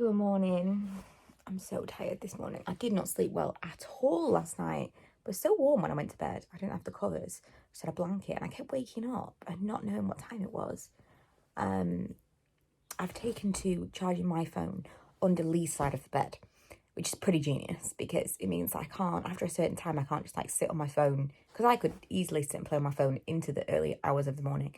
Good morning. I'm so tired this morning. I did not sleep well at all last night. It was so warm when I went to bed. I didn't have the covers. I just had a blanket and I kept waking up and not knowing what time it was. I've taken to charging my phone under Lee's side of the bed, which is pretty genius because it means I can't, after a certain time, I can't just like sit on my phone, because I could easily sit and play on my phone into the early hours of the morning.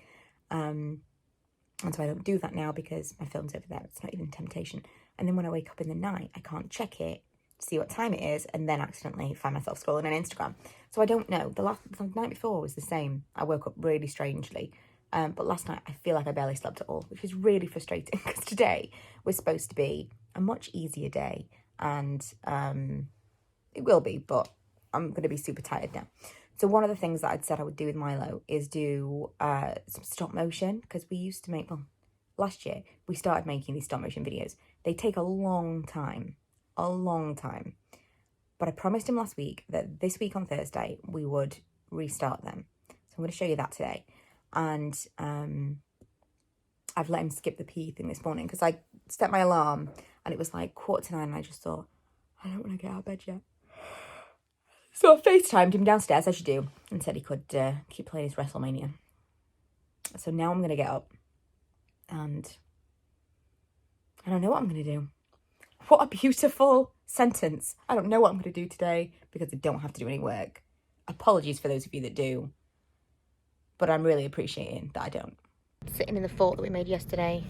And so I don't do that now because my phone's over there. It's not even a temptation. And then when I wake up in the night, I can't check it, see what time it is, and then accidentally find myself scrolling on Instagram. So I don't know. The night before was the same. I woke up really strangely. But last night, I feel like I barely slept at all, which is really frustrating because today was supposed to be a much easier day. And it will be, but I'm going to be super tired now. So one of the things that I'd said I would do with Milo is do some stop motion, because we used to make, well, last year we started making these stop motion videos. They take a long time. But I promised him last week that this week on Thursday we would restart them. So I'm going to show you that today. And I've let him skip the pee thing this morning because I set my alarm and it was like 8:45 and I just thought, I don't want to get out of bed yet. So I FaceTimed him downstairs, as you do, and said he could keep playing his WrestleMania. So now I'm going to get up, and I don't know what I'm going to do. What a beautiful sentence. I don't know what I'm going to do today because I don't have to do any work. Apologies for those of you that do, but I'm really appreciating that I don't. Sitting in the fort that we made yesterday.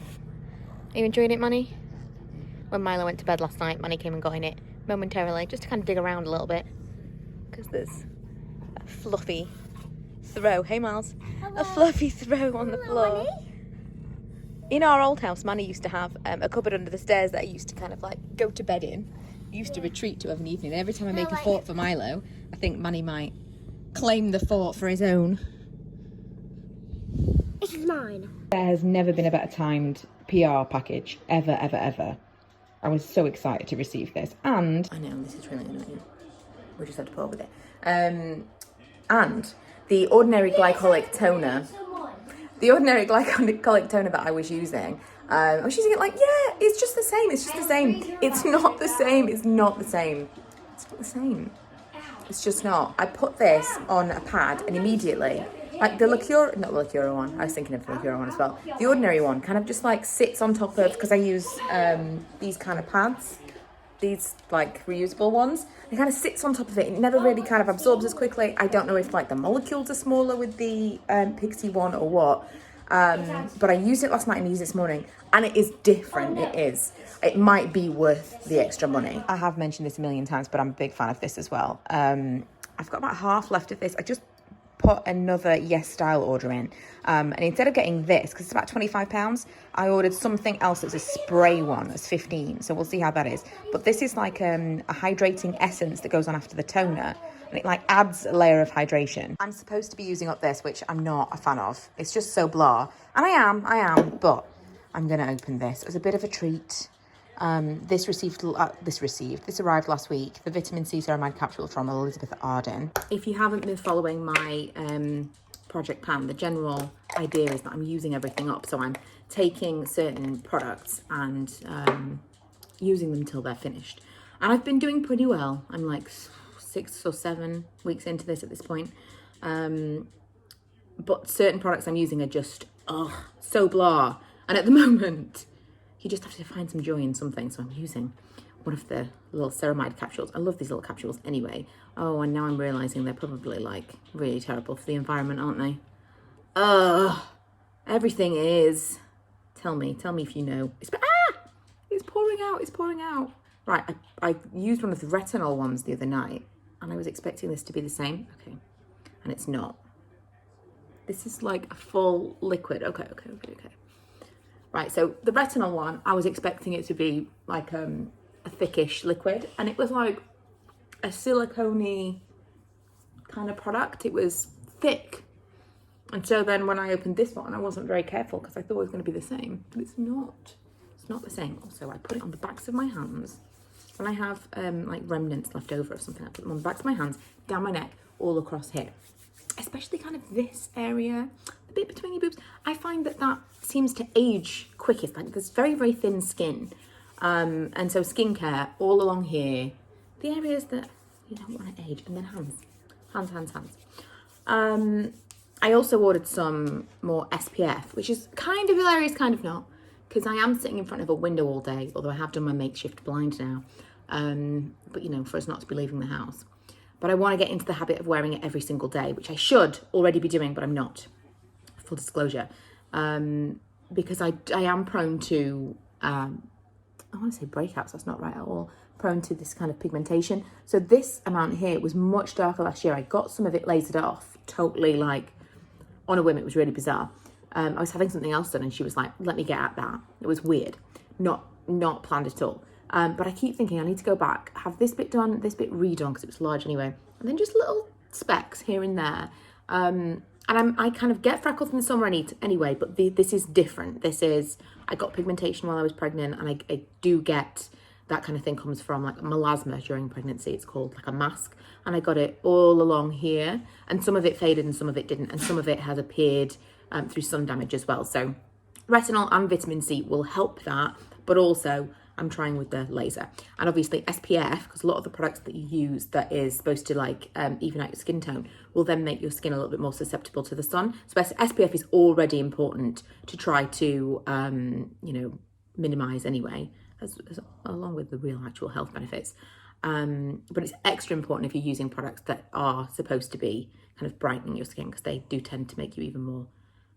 Are you enjoying it, Manny? When Milo went to bed last night, Manny came and got in it momentarily, just to kind of dig around a little bit. Because there's a fluffy throw. Hey, Miles. Hello. A fluffy throw on the floor. Manny? In our old house, Manny used to have a cupboard under the stairs that I used to kind of like go to bed in. I used to retreat to of an evening. Every time I make a fort for Milo, I think Manny might claim the fort for his own. This is mine. There has never been a better timed PR package, ever. I was so excited to receive this. And I know, this is really annoying. We just had to put up with it. And the ordinary glycolic toner. The ordinary glycolic toner that I was using. I was using it like, yeah, it's just the same. It's just the same. It's not the same. It's not the same. It's not the same. It's just not. I put this on a pad and immediately, like the liqueur, not the liqueur one. I was thinking of the liqueur one as well. The ordinary one kind of just like sits on top of, because I use these kind of pads. These like reusable ones, it kind of sits on top of it. It never really kind of absorbs as quickly. I don't know if like the molecules are smaller with the Pixie one or what, but I used it last night and used it this morning and it is different. It might be worth the extra money. I have mentioned this a million times, but I'm a big fan of this as well. I've got about half left of this. I just put another Yes Style order in, and instead of getting this, because it's about £25, I ordered something else that's a spray one that's 15, so we'll see how that is. But this is like a hydrating essence that goes on after the toner, and it like adds a layer of hydration. I'm supposed to be using up this, which I'm not a fan of. It's just so blah, and I am, but I'm gonna open this. It was a bit of a treat. This arrived last week, the vitamin C ceramide capsule from Elizabeth Arden. If you haven't been following my project plan, the general idea is that I'm using everything up. So I'm taking certain products and using them till they're finished. And I've been doing pretty well. I'm like 6 or 7 weeks into this at this point. But certain products I'm using are just, so blah. And at the moment, you just have to find some joy in something. So I'm using one of the little ceramide capsules. I love these little capsules anyway. Oh, and now I'm realizing they're probably like really terrible for the environment, aren't they? Everything is. Tell me if you know. It's pouring out. Right, I used one of the retinol ones the other night and I was expecting this to be the same. Okay, and it's not. This is like a full liquid. Okay. Right, so the retinol one, I was expecting it to be like a thickish liquid, and it was like a silicone-y kind of product. It was thick. And so then when I opened this one, I wasn't very careful because I thought it was going to be the same, but it's not. It's not the same. Also, I put it on the backs of my hands. When I have like remnants left over or something, I put them on the backs of my hands, down my neck, all across here. Especially kind of this area, the bit between your boobs. I find that seems to age quickest. Like there's very, very thin skin And so skincare all along here, the areas that you don't want to age, and then hands. I also ordered some more SPF, which is kind of hilarious, kind of not, because I am sitting in front of a window all day, although I have done my makeshift blind now. But you know, for us not to be leaving the house. But I want to get into the habit of wearing it every single day, which I should already be doing, but I'm not. Full disclosure. Because I am prone to, I want to say breakouts, that's not right at all. Prone to this kind of pigmentation. So this amount here was much darker last year. I got some of it lasered off, totally like on a whim. It was really bizarre. I was having something else done and she was like, let me get at that. It was weird, not planned at all. But I keep thinking I need to go back, have this bit done, this bit redone because it was large anyway. And then just little specks here and there. And I kind of get freckles in the summer anyway, but this is different. This is, I got pigmentation while I was pregnant, and I do get that kind of thing comes from like melasma during pregnancy. It's called like a mask. And I got it all along here, and some of it faded and some of it didn't. And some of it has appeared through sun damage as well. So retinol and vitamin C will help that, but also I'm trying with the laser. And obviously SPF, because a lot of the products that you use that is supposed to like even out your skin tone will then make your skin a little bit more susceptible to the sun. So SPF is already important to try to, you know, minimize anyway, as along with the real actual health benefits. But it's extra important if you're using products that are supposed to be kind of brightening your skin, because they do tend to make you even more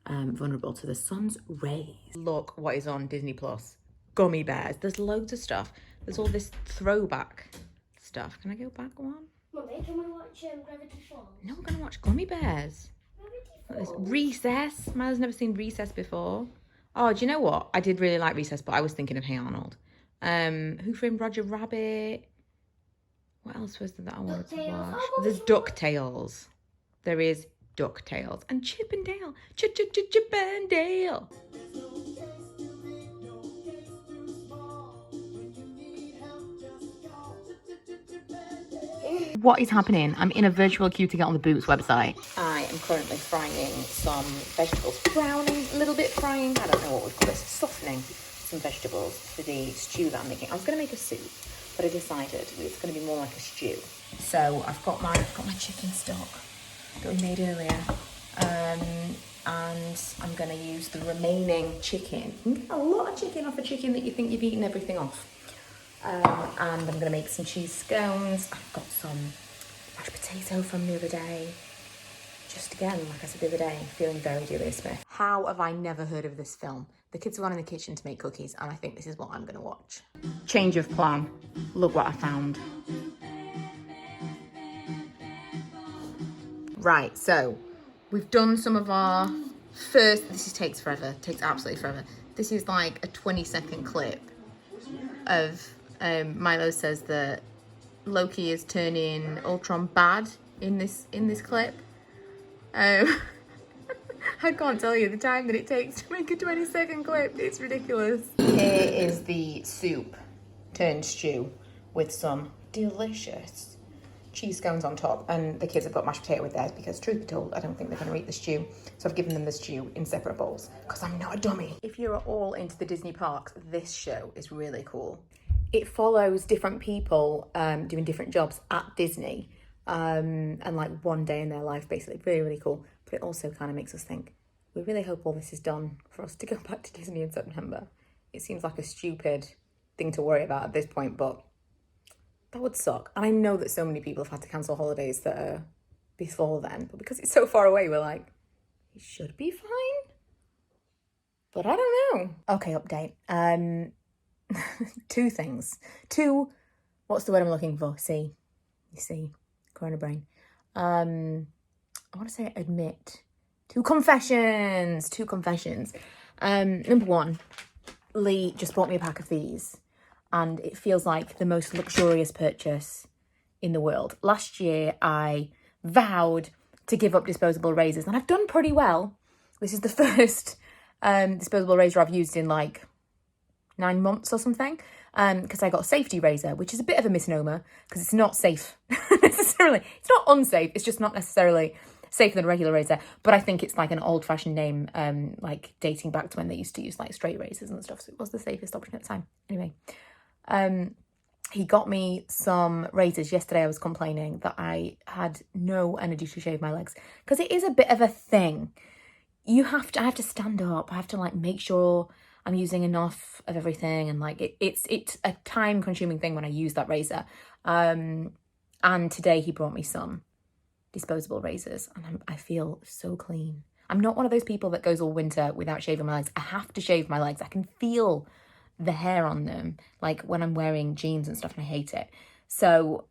vulnerable to the sun's rays. Look what is on Disney Plus. Gummy bears. There's loads of stuff. There's all this throwback stuff. Can I go back one? Mummy, can we watch Gravity Falls? No, we're gonna watch Gummy Bears. There's Recess. Milo's never seen Recess before. Oh, do you know what? I did really like Recess, but I was thinking of Hey Arnold. Who Framed Roger Rabbit? What else was there that I wanted to watch? There's DuckTales. There is DuckTales. And Chip and Dale. Chip and Dale. What is happening? I'm in a virtual queue to get on the Boots website. I am currently frying some vegetables. Browning, a little bit frying. I don't know what we'd call this. Softening some vegetables for the stew that I'm making. I was going to make a soup, but I decided it's going to be more like a stew. So I've got my chicken stock that we made earlier. And I'm going to use the remaining chicken. You can get a lot of chicken off a chicken that you think you've eaten everything off. And I'm going to make some cheese scones. I've got some mashed potato from the other day. Just again, like I said the other day, feeling very Julia Smith. How have I never heard of this film? The kids have gone in the kitchen to make cookies, and I think this is what I'm going to watch. Change of plan. Look what I found. Right, so we've done some of our first... This takes forever. Takes absolutely forever. This is like a 20-second clip of... Milo says that Loki is turning Ultron bad in this clip. I can't tell you the time that it takes to make a 20-second clip. It's ridiculous. Here is the soup turned stew with some delicious cheese scones on top, and the kids have got mashed potato with theirs because, truth be told, I don't think they're going to eat the stew. So I've given them the stew in separate bowls because I'm not a dummy. If you're all into the Disney parks, this show is really cool. It follows different people doing different jobs at Disney and like one day in their life, basically. Really, really cool. But it also kind of makes us think, we really hope all this is done for us to go back to Disney in September. It seems like a stupid thing to worry about at this point, but that would suck. And I know that so many people have had to cancel holidays that are before then, but because it's so far away, we're like, it should be fine. But I don't know. Okay, update. Two things. What's the word I'm looking for? You see, corona brain. I want to say admit. Two confessions. Number one, Lee just bought me a pack of these, and it feels like the most luxurious purchase in the world. Last year, I vowed to give up disposable razors, and I've done pretty well. This is the first disposable razor I've used in like 9 months or something, because I got a safety razor, which is a bit of a misnomer because it's not safe necessarily. It's not unsafe, it's just not necessarily safer than a regular razor, but I think it's like an old-fashioned name, like dating back to when they used to use like straight razors and stuff, so it was the safest option at the time. Anyway, He got me some razors. Yesterday I was complaining that I had no energy to shave my legs because it is a bit of a thing. I have to stand up. I have to like make sure I'm using enough of everything, and like it's a time consuming thing when I use that razor. And today he brought me some disposable razors, and I feel so clean. I'm not one of those people that goes all winter without shaving my legs. I have to shave my legs. I can feel the hair on them, like when I'm wearing jeans and stuff, and I hate it. So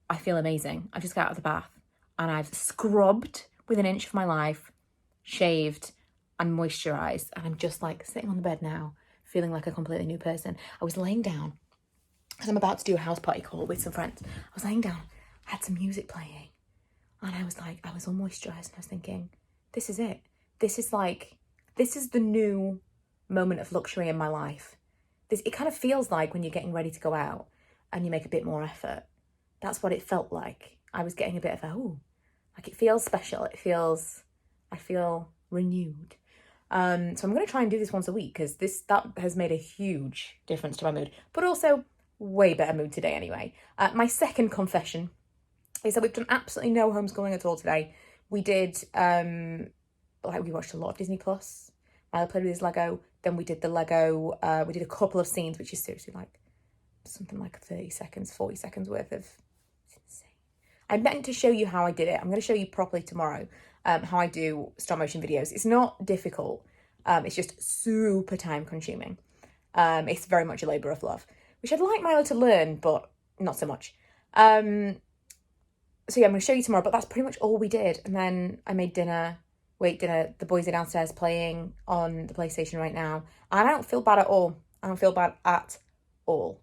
I feel amazing. I've just got out of the bath and I've scrubbed with an inch of my life, shaved and moisturised, and I'm just like sitting on the bed now, feeling like a completely new person. I was laying down because I'm about to do a house party call with some friends. I was laying down, I had some music playing, and I was all moisturised, and I was thinking, this is it. This is the new moment of luxury in my life. It kind of feels like when you're getting ready to go out and you make a bit more effort. That's what it felt like. I was getting a bit of like it feels special. I feel renewed. So I'm going to try and do this once a week because that has made a huge difference to my mood, but also way better mood today anyway. My second confession is that we've done absolutely no homeschooling at all today. We did, we watched a lot of Disney Plus. Milo played with his Lego. Then we did the Lego, we did a couple of scenes, which is seriously like something like 30 seconds, 40 seconds worth of, it's insane. I meant to show you how I did it. I'm going to show you properly tomorrow how I do stop motion videos. It's not difficult. It's just super time consuming. It's very much a labour of love, which I'd like Milo to learn, but not so much. So yeah, I'm going to show you tomorrow, but that's pretty much all we did. And then I made dinner. The boys are downstairs playing on the PlayStation right now. And I don't feel bad at all. I don't feel bad at all.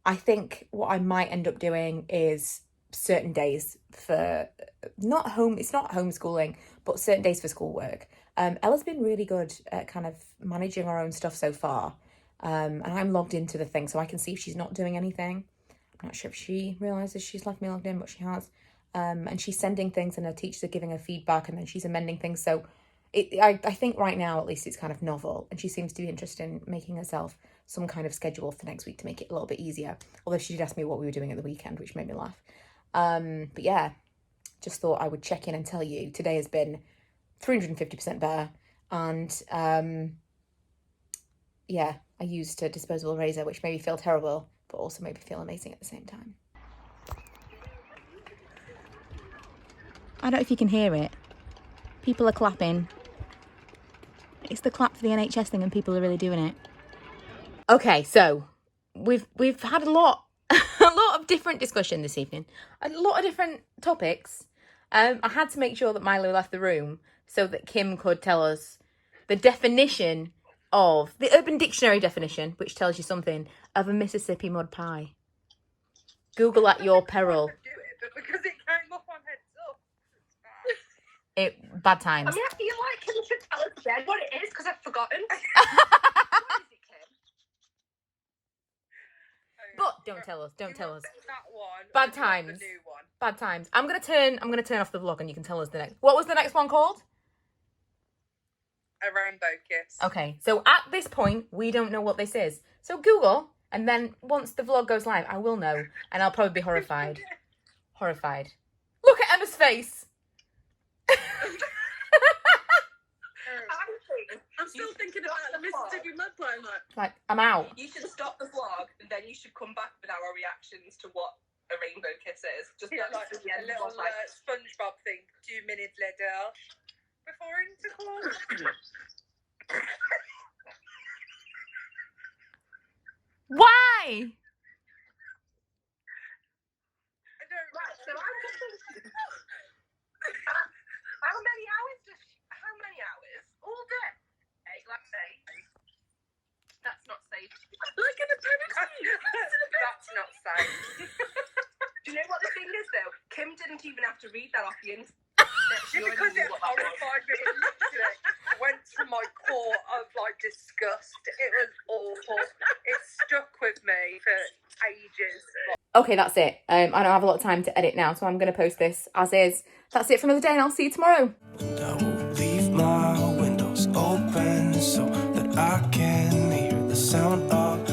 I think what I might end up doing is certain days for, it's not homeschooling, but certain days for schoolwork. Ella's been really good at kind of managing her own stuff so far. And I'm logged into the thing so I can see if she's not doing anything. I'm not sure if she realises she's left me logged in, but she has. And she's sending things and her teachers are giving her feedback and then she's amending things. So I think right now, at least, it's kind of novel. And she seems to be interested in making herself some kind of schedule for next week to make it a little bit easier. Although she did ask me what we were doing at the weekend, which made me laugh. But yeah, just thought I would check in and tell you today has been 350% better. And yeah, I used a disposable razor, which made me feel terrible, but also made me feel amazing at the same time. I don't know if you can hear it. People are clapping. It's the clap for the NHS thing and people are really doing it. Okay, so we've had a lot of different discussion this evening. A lot of different topics. I had to make sure that Milo left the room so that Kim could tell us the definition of, the Urban Dictionary definition, which tells you something, of a Mississippi mud pie. Google at your peril. Because it came up on heads up. Bad times. I mean, I feel like Kim should tell us again what it is because I've forgotten. What is it, Kim? But don't tell us. Don't tell us. That one. Bad times. The new one. Bad times. I'm gonna turn off the vlog and you can tell us the next. What was the next one called? A rainbow kiss. Okay, so at this point we don't know what this is. So Google, and then once the vlog goes live, I will know, and I'll probably be horrified. Horrified. Look at Emma's face. I'm still thinking about the Mississippi mud pie. Like, I'm out. You should stop the vlog and then you should come back with our reactions to what a rainbow kiss is. Just like a little SpongeBob thing. 2 minutes later, before intercourse. Why? I don't. Right, so I'm just thinking. How many hours? All day. Like say. That's not safe. Like an apprentice. That's not safe. Do you know what the thing is though? Kim didn't even have to read that off the internet. Because it horrified me. It literally went to my core of like disgust. It was awful. It stuck with me for ages. Okay, that's it. I don't have a lot of time to edit now, so I'm going to post this as is. That's it for another day, and I'll see you tomorrow. And I will leave my windows open so that I can hear the sound of